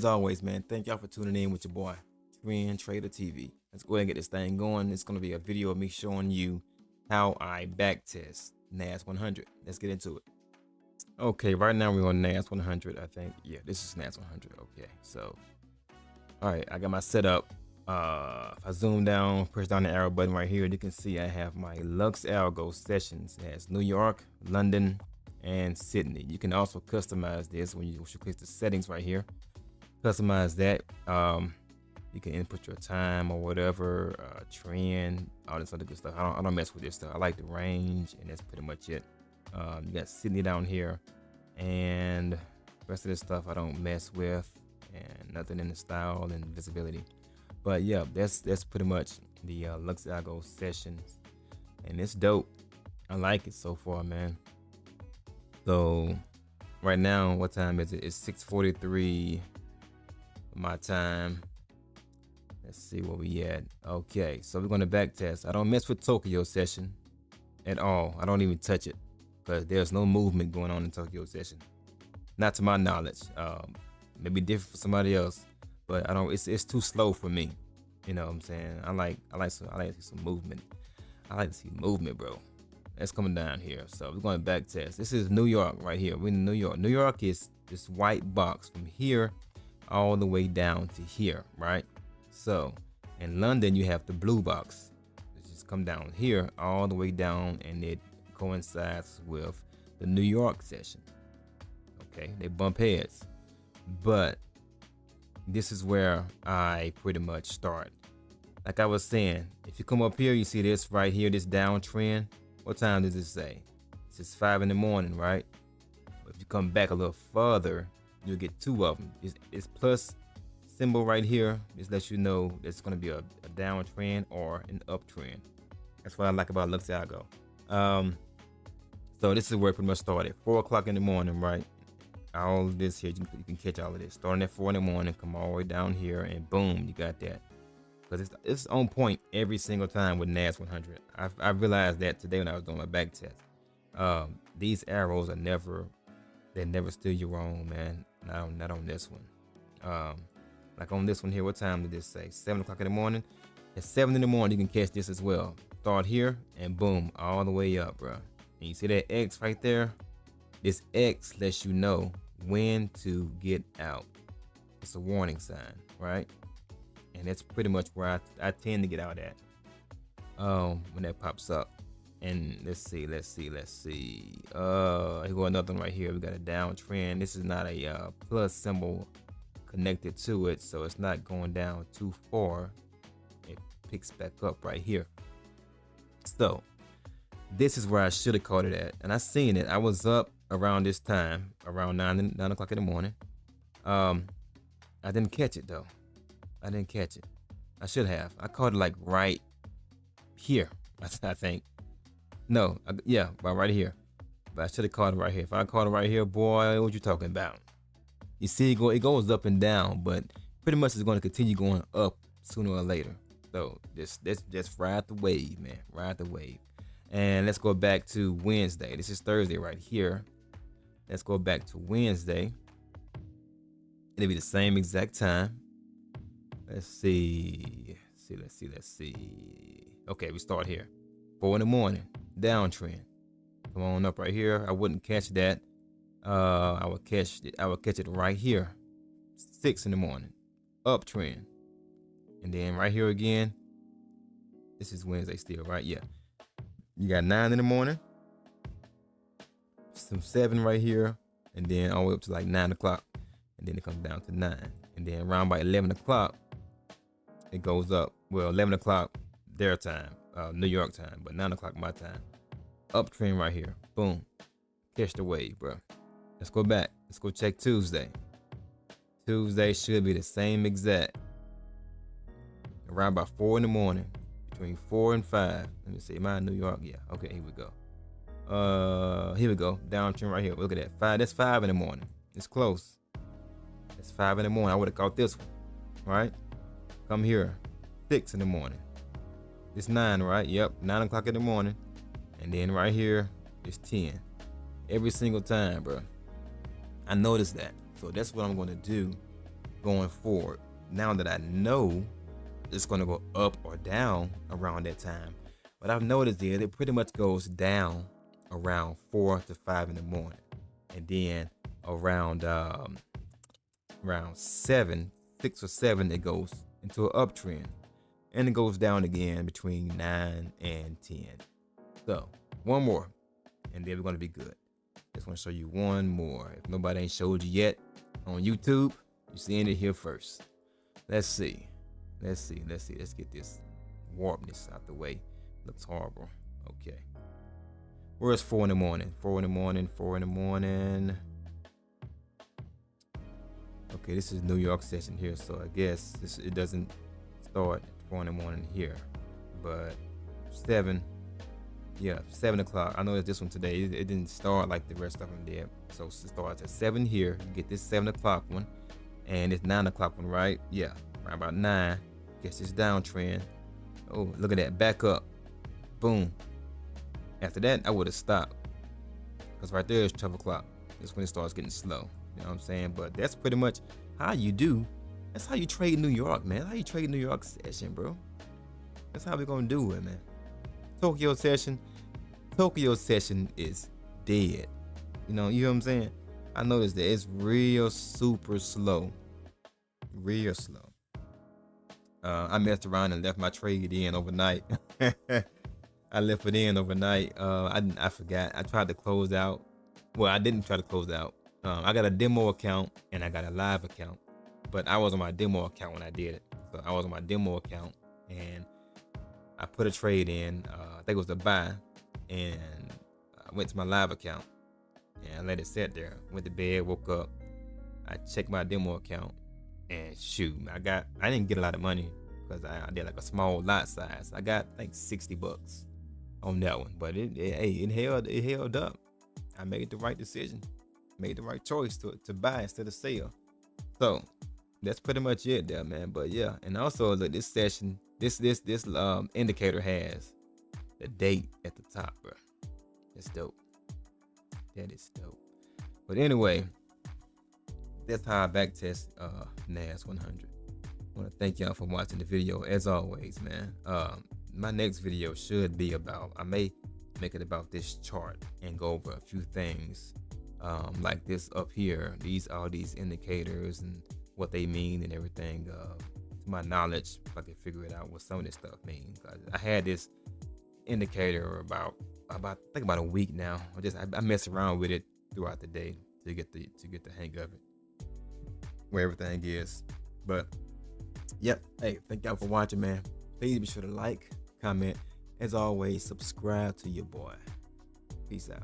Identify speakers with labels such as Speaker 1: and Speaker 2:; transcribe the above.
Speaker 1: as always, man, thank y'all for tuning in with your boy, Trend Trader TV. Let's go ahead and get this thing going. It's going to be a video of me showing you how I backtest NAS100. Let's get into it. Okay, right now we're on NAS100, I think. Yeah, this is NAS100. Okay, so, all right, I got my setup. If I zoom down, push down the arrow button right here, you can see I have my Lux Algo sessions. It has New York, London, and Sydney. You can also customize this when you click the settings right here. Customize that. You can input your time or whatever, trend, all this other good stuff. I don't mess with this stuff. I like the range, and that's pretty much it. You got Sydney down here, and the rest of this stuff I don't mess with, and nothing in the style and visibility. But yeah, that's pretty much the Lux Algo sessions, and it's dope. I like it so far, man. So right now, what time is it? It's 6:43 my time. Let's see where we at. Okay, so we're gonna backtest. I don't mess with Tokyo session at all. I don't even touch it because there's no movement going on in Tokyo session, not to my knowledge. Maybe different for somebody else, but I don't. It's too slow for me. You know what I'm saying? I like to see some movement. I like to see movement, bro. That's coming down here. So we're going to back test. This is New York right here. We're in New York. New York is this white box from here all the way down to here, right? So in London, you have the blue box. It's just come down here all the way down, and it coincides with the New York session. Okay, they bump heads. But this is where I pretty much start. Like I was saying, if you come up here, you see this right here, this downtrend. What time does it say? It says 5 in the morning, right? But if you come back a little further, you'll get two of them. It's plus symbol right here. This lets you know it's going to be a downtrend or an uptrend. That's what I like about Lux Algo. So this is where it pretty much started. 4 o'clock in the morning, right? All of this here, you can catch all of this. Starting at 4 in the morning, come all the way down here, and boom, you got that. Because it's on point every single time with NAS100. I realized that today when I was doing my back test. These arrows are never steer you wrong, man. Not on this one. Like on this one here, what time did this say? 7 o'clock in the morning. At 7 in the morning, you can catch this as well. Start here and boom, all the way up, bro. And you see that X right there? This X lets you know when to get out. It's a warning sign, right? And that's pretty much where I tend to get out at when that pops up. And let's see. Here go another one right here. We got a downtrend. This is not a plus symbol connected to it, so it's not going down too far. It picks back up right here. So this is where I should have caught it at, and I seen it. I was up around this time, around 9 o'clock in the morning. I didn't catch it though. I didn't catch it. I should have. I caught it like right here, I think. No, yeah, right here. But I should have caught it right here. If I caught it right here, boy, what you talking about? You see, it goes up and down, but pretty much it's going to continue going up sooner or later. So just ride the wave, man. Ride the wave. And let's go back to Wednesday. This is Thursday right here. Let's go back to Wednesday. It'll be the same exact time. Let's see. Okay, we start here. 4 in the morning, downtrend. Come on up right here. I wouldn't catch that. I would catch it right here. 6 in the morning, uptrend. And then right here again. This is Wednesday still, right? Yeah. You got 9 in the morning. Some 7 right here. And then all the way up to like 9 o'clock. And then it comes down to 9. And then around by 11 o'clock, it goes up. Well, 11 o'clock their time, New York time, but 9 o'clock my time. Uptrend right here. Boom. Catch the wave, bro. Let's go back. Let's go check Tuesday. Tuesday should be the same exact. Around by 4 in the morning. Between 4 and 5. Let me see. Am I in New York? Yeah. Okay, here we go. Here we go. Downtrend right here. Look at that. 5. That's 5 in the morning. It's close. It's 5 in the morning. I would have caught this one. Right? Come here. 6 in the morning. It's 9, right? Yep. 9 o'clock in the morning. And then right here, it's 10. Every single time, bro. I noticed that. So that's what I'm going to do going forward. Now that I know it's going to go up or down around that time, what I've noticed is it pretty much goes down around 4 to 5 in the morning, and then around 6 or 7 it goes into an uptrend, and it goes down again between 9 and 10. So one more, and then we're going to be good. Just want to show you one more. If nobody ain't showed you yet on YouTube, you're seeing it here first. Let's see. Let's get this warpness out the way. Looks horrible. Okay. Where's 4 in the morning? 4 in the morning. Okay, this is New York session here, so I guess it doesn't start at 4 in the morning here, but 7 o'clock. I know that this one today, it didn't start like the rest of them did. So it starts at 7 here. You get this 7 o'clock one, and it's 9 o'clock one, right? Yeah, right about 9. Gets this downtrend. Oh, look at that, back up. Boom. After that, I would have stopped, because right there is 12 o'clock. That's when it starts getting slow. You know what I'm saying? But that's pretty much how you do. That's how you trade New York, man. That's how you trade New York session, bro. That's how we're gonna do it, man. Tokyo session is dead. You know what I'm saying? I noticed that it's real super slow. Real slow. I messed around and left my trade in overnight. I left it in overnight. I forgot. I tried to close out. Well, I didn't try to close out. I got a demo account and I got a live account, but I was on my demo account when I did it. So I was on my demo account and I put a trade in. I think it was a buy, and I went to my live account and I let it sit there. Went to bed, woke up. I checked my demo account, and shoot, I didn't get a lot of money because I did like a small lot size. I got like $60 on that one, but it held up. I made the right decision, made the right choice to buy instead of sell. So that's pretty much it there, man. But yeah, and also look, this session, this indicator has the date at the top, bro. That's dope. That is dope. But anyway, that's how I backtest NAS100. I want to thank y'all for watching the video as always, man. My next video should be about, I may make it about this chart and go over a few things like this up here. All these indicators and what they mean and everything. To my knowledge, if I can figure it out what some of this stuff means. I had this indicator about I think about a week now. I mess around with it throughout the day to get the hang of it, where everything is. But yep, hey, thank y'all for watching, man. Please be sure to like, comment, as always, subscribe to your boy. Peace out.